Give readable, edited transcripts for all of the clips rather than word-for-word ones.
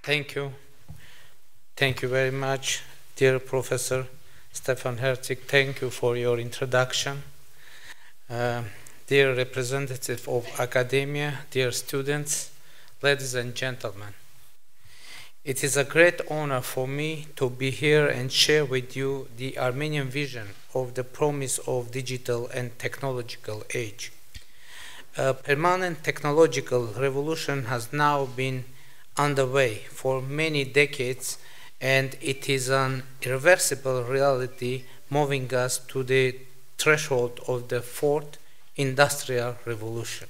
Thank you. Thank you very much, dear Professor Stefan Herzig. Thank you for your introduction. Dear representative of academia, dear students, ladies and gentlemen. It is a great honor for me to be here and share with you the Armenian vision of the promise of digital and technological age. A permanent technological revolution has now been underway for many decades, and it is an irreversible reality moving us to the threshold of the fourth industrial revolution.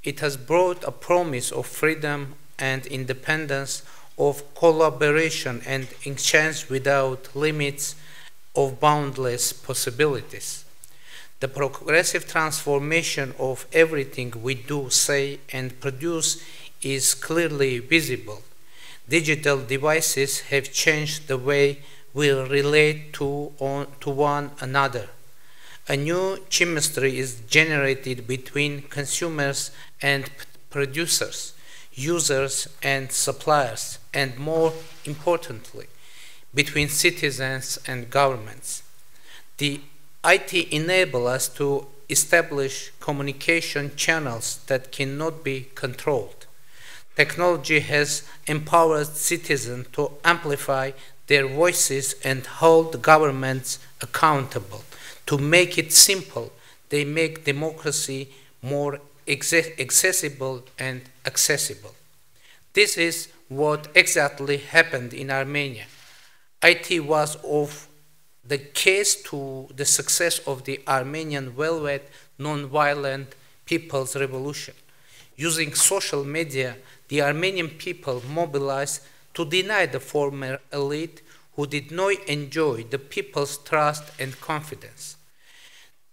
It has brought a promise of freedom and independence, of collaboration and exchange without limits, of boundless possibilities. The progressive transformation of everything we do, say, and produce is clearly visible. Digital devices have changed the way we relate to one another. A new chemistry is generated between consumers and producers, users and suppliers, and more importantly, between citizens and governments. The IT enables us to establish communication channels that cannot be controlled. Technology has empowered citizens to amplify their voices and hold governments accountable. To make it simple, they make democracy more accessible and accessible. This is what exactly happened in Armenia. IT was of the case to the success of the Armenian Velvet non-violent people's revolution. Using social media, the Armenian people mobilized to deny the former elite who did not enjoy the people's trust and confidence.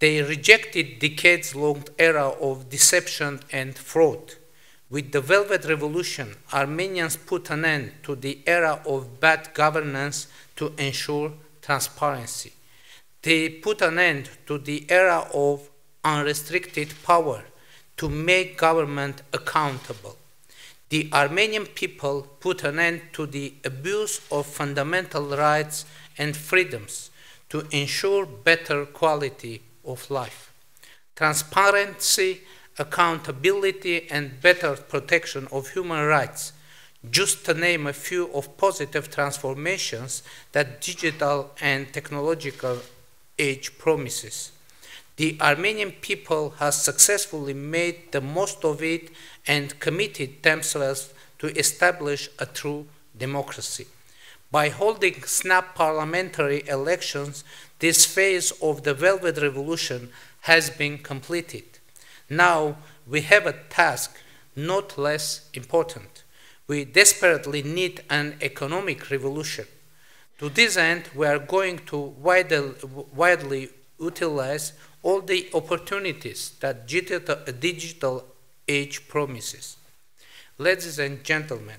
They rejected decades-long era of deception and fraud. With the Velvet Revolution, Armenians put an end to the era of bad governance to ensure transparency. They put an end to the era of unrestricted power to make government accountable. The Armenian people put an end to the abuse of fundamental rights and freedoms to ensure better quality of life. Transparency, accountability, and better protection of human rights, just to name a few of positive transformations that digital and technological age promises. The Armenian people has successfully made the most of it and committed themselves to establish a true democracy. By holding snap parliamentary elections, this phase of the Velvet Revolution has been completed. Now we have a task not less important. We desperately need an economic revolution. To this end, we are going to widely utilize all the opportunities that digital age promises. Ladies and gentlemen,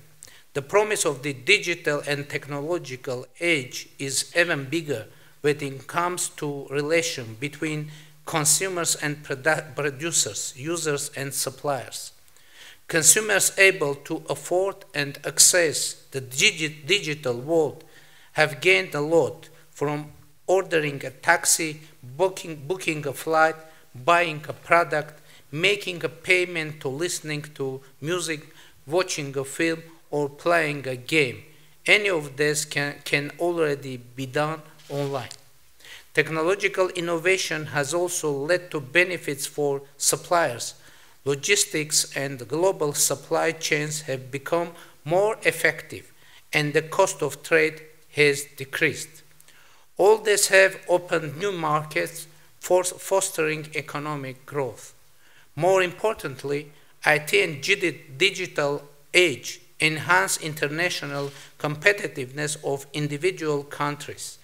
the promise of the digital and technological age is even bigger when it comes to relation between consumers and producers, users and suppliers. Consumers able to afford and access the digital world have gained a lot from ordering a taxi, booking a flight, buying a product, making a payment to listening to music, watching a film, or playing a game. Any of this can already be done online. Technological innovation has also led to benefits for suppliers. Logistics and global supply chains have become more effective, and the cost of trade has decreased. All this have opened new markets, fostering economic growth. More importantly, IT and digital age enhance international competitiveness of individual countries.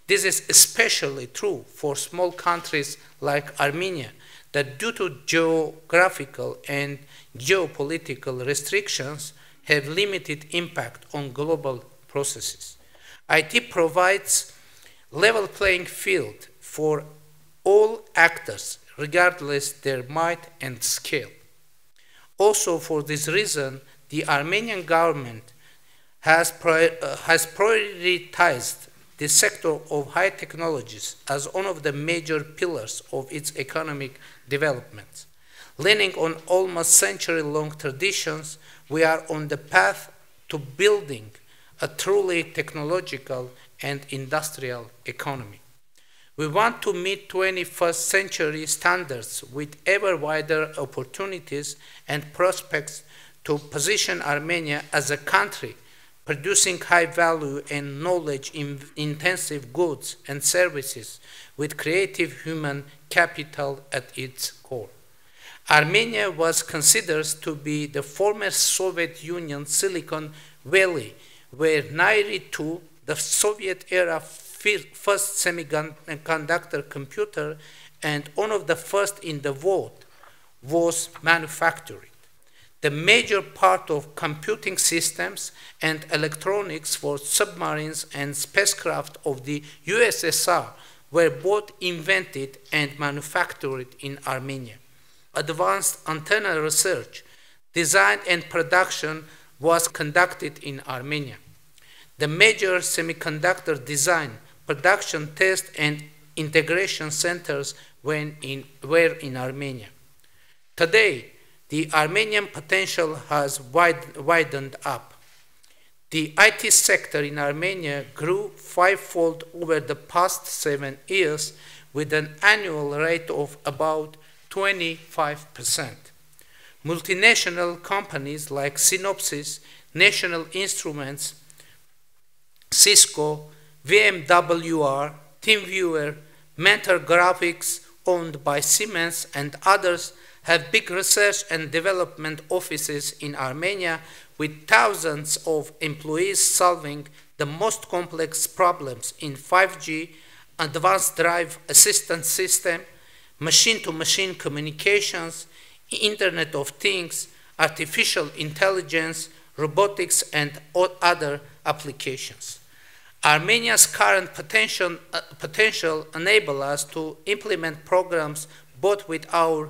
This is especially true for small countries like Armenia that, due to geographical and geopolitical restrictions, have limited impact on global processes. IT provides level playing field for all actors, regardless their might and scale. Also, for this reason, the Armenian government has prioritized the sector of high technologies as one of the major pillars of its economic development. Leaning on almost century-long traditions, we are on the path to building a truly technological and industrial economy. We want to meet 21st century standards with ever wider opportunities and prospects to position Armenia as a country producing high value and knowledge intensive goods and services with creative human capital at its core. Armenia was considered to be the former Soviet Union Silicon Valley, where nearly to the Soviet era first semiconductor computer and one of the first in the world was manufactured. The major part of computing systems and electronics for submarines and spacecraft of the USSR were both invented and manufactured in Armenia. Advanced antenna research, design and production was conducted in Armenia. The major semiconductor design, production, test, and integration centers were in Armenia. Today, the Armenian potential has widened up. The IT sector in Armenia grew fivefold over the past 7 years with an annual rate of about 25%. Multinational companies like Synopsys, National Instruments, Cisco, VMWR, TeamViewer, Mentor Graphics, owned by Siemens, and others have big research and development offices in Armenia with thousands of employees solving the most complex problems in 5G, advanced drive assistance system, machine-to-machine communications, Internet of Things, artificial intelligence, robotics, and other applications. Armenia's current potential enables us to implement programs both with our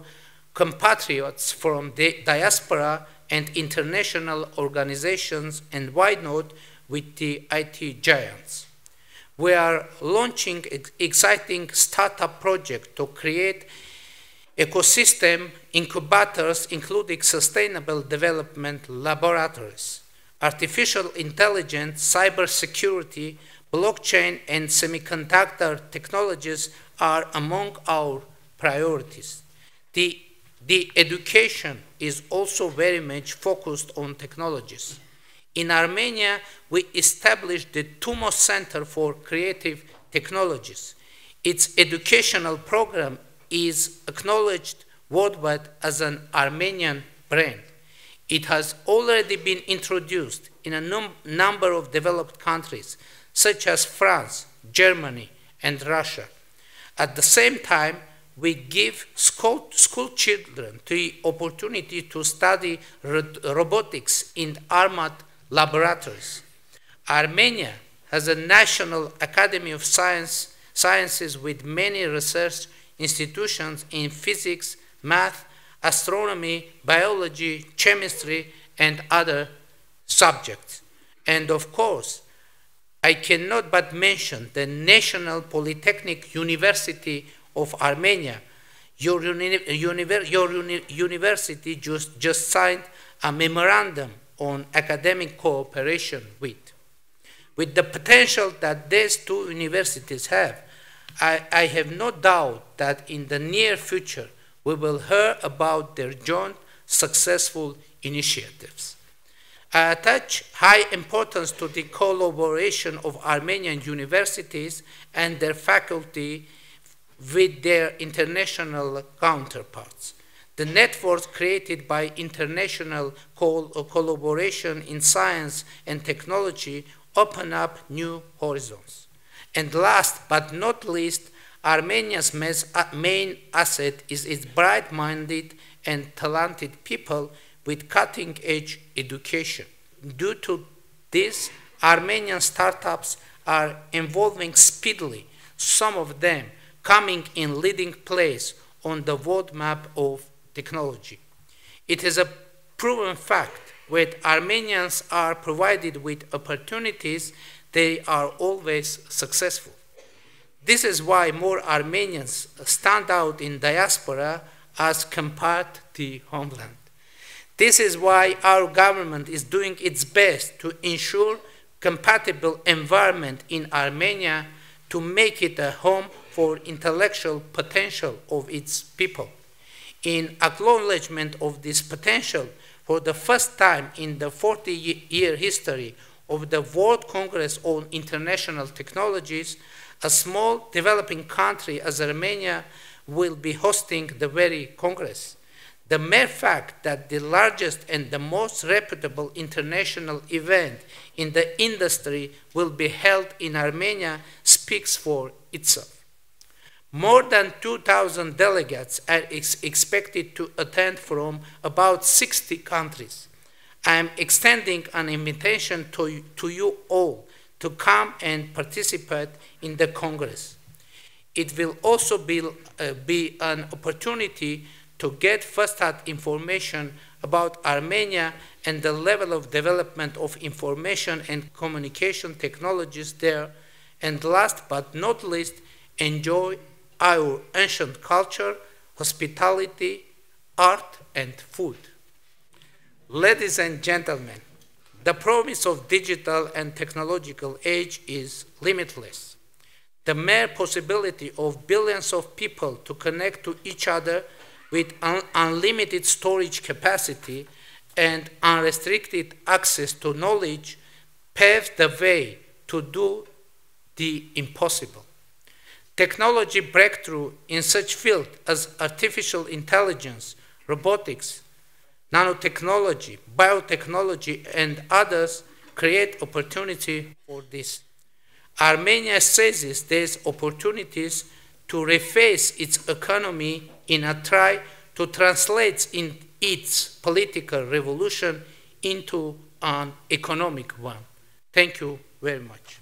compatriots from the diaspora and international organizations, and why not with the IT giants. We are launching exciting startup projects to create ecosystem incubators, including sustainable development laboratories. Artificial intelligence, cybersecurity, blockchain, and semiconductor technologies are among our priorities. The education is also very much focused on technologies. In Armenia, we established the TUMO Center for Creative Technologies. Its educational program is acknowledged worldwide as an Armenian brand. It has already been introduced in a number of developed countries, such as France, Germany, and Russia. At the same time, we give school children the opportunity to study robotics in armored laboratories. Armenia has a National Academy of Sciences with many research institutions in physics, math, astronomy, biology, chemistry, and other subjects. And of course, I cannot but mention the National Polytechnic University of Armenia. Your university just signed a memorandum on academic cooperation with. With the potential that these two universities have, I have no doubt that in the near future we will hear about their joint successful initiatives. I attach high importance to the collaboration of Armenian universities and their faculty with their international counterparts. The networks created by international collaboration in science and technology open up new horizons. And last but not least, Armenia's main asset is its bright-minded and talented people with cutting-edge education. Due to this, Armenian startups are evolving speedily, some of them coming in leading place on the roadmap of technology. It is a proven fact when Armenians are provided with opportunities, they are always successful. This is why more Armenians stand out in diaspora as compared to the homeland. This is why our government is doing its best to ensure compatible environment in Armenia to make it a home for intellectual potential of its people. In acknowledgement of this potential, for the first time in the 40-year history of the World Congress on International Technologies, a small developing country as Armenia will be hosting the very Congress. The mere fact that the largest and the most reputable international event in the industry will be held in Armenia speaks for itself. More than 2,000 delegates are expected to attend from about 60 countries. I am extending an invitation to you all to come and participate in the Congress. It will also be an opportunity to get first-hand information about Armenia and the level of development of information and communication technologies there, and last but not least, enjoy our ancient culture, hospitality, art, and food. Ladies and gentlemen, the promise of digital and technological age is limitless. The mere possibility of billions of people to connect to each other with unlimited storage capacity and unrestricted access to knowledge paves the way to do the impossible. Technology breakthrough in such fields as artificial intelligence, robotics, nanotechnology, biotechnology, and others create opportunity for this. Armenia seizes these opportunities to reface its economy in a try to translate in its political revolution into an economic one. Thank you very much.